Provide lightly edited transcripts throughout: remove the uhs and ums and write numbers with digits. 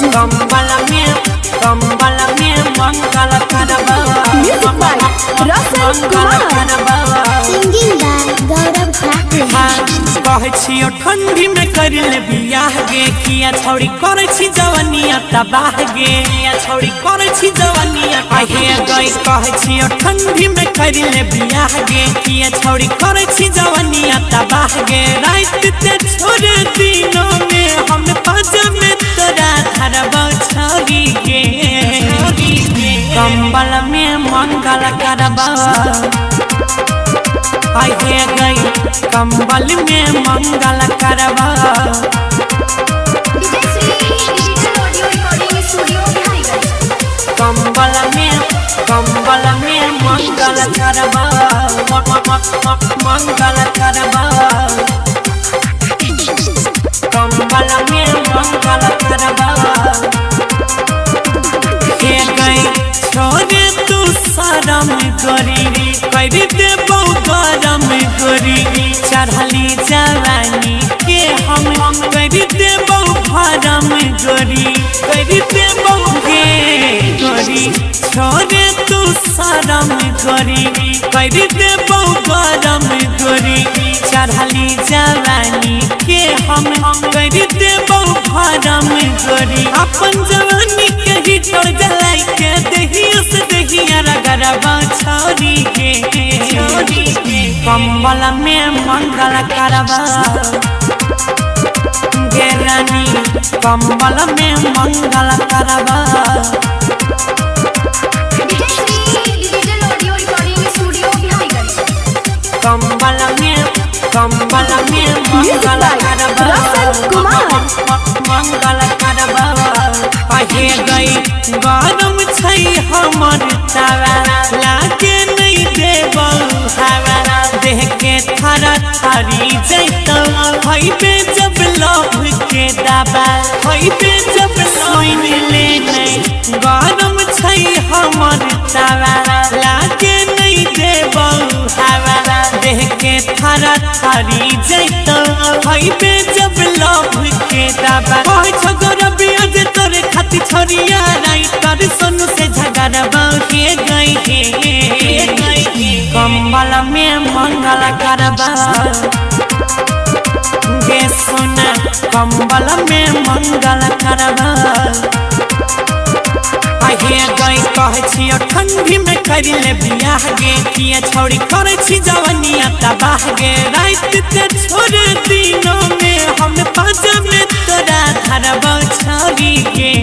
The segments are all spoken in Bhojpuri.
कंबल में मंगल करबा सिंगिंग बाय गौरव ठाकुर। कहे छियो ठंडी में कर ले बियाह गे किया छौड़ी करे छी जवनिया तबाह गे किया छौड़ी करे छी जवनिया आहे गई कहे छियो ठंडी में कर ले बियाह गे किया छौड़ी करे छी जवनिया तबाह गे रात ते छोड़े दिनों में हम पाजा में तोरा धरबा छौड़ी गे कंबल में मंगल करबा आहे गई कंबल में मंगल करबा कंबल में मंगल करबा मंगल करबा कंबल में मंगल करबा हे गई छोड़े तू शरम करी कर देबो गरम करी चढ़ली जवानी के हम कर देबो भरम करी कर देबो गे करी छोड़े तू शरम करी कर देबो गरम करी चढ़ली जवानी के हम कर देबो भरम करी अपन जवानी के हीटर जलाई के दहिया से दहिया रगरबा छौरी के कंबल में मंगल करबा गे रानी कंबल में मंगल करबा कंबल में मंगल करबा मंगल करबा आहे गई गरम छै हमर तावा लागे नहीं देबो हवा देह के थरा थरी जैतो होइबे जब लव के दबा होइबे जब सोइन ले नहीं गरम छै हमर तावा लागे नहीं देबो हवा देह के थरा थरी जैतो होइबे जब लव के दबा होय छगोर बियाज तोरे खाती छोरिया राइटर सोनू से झगड़बा के गई कंबल में मंगल करबा गे सोना कंबल में मंगल करबा आहे गई कहे छियो ठंडी में कर ले बियाह गे किया छौड़ी करे छी जवनिया तबाह गे रात ते छोड़े दिनों में हम पाजा में तोरा धरबा छौड़ी गे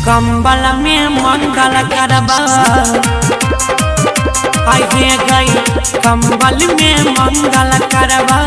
कंबल में मंगल करबा आहे गई कंबल में मंगल करबा।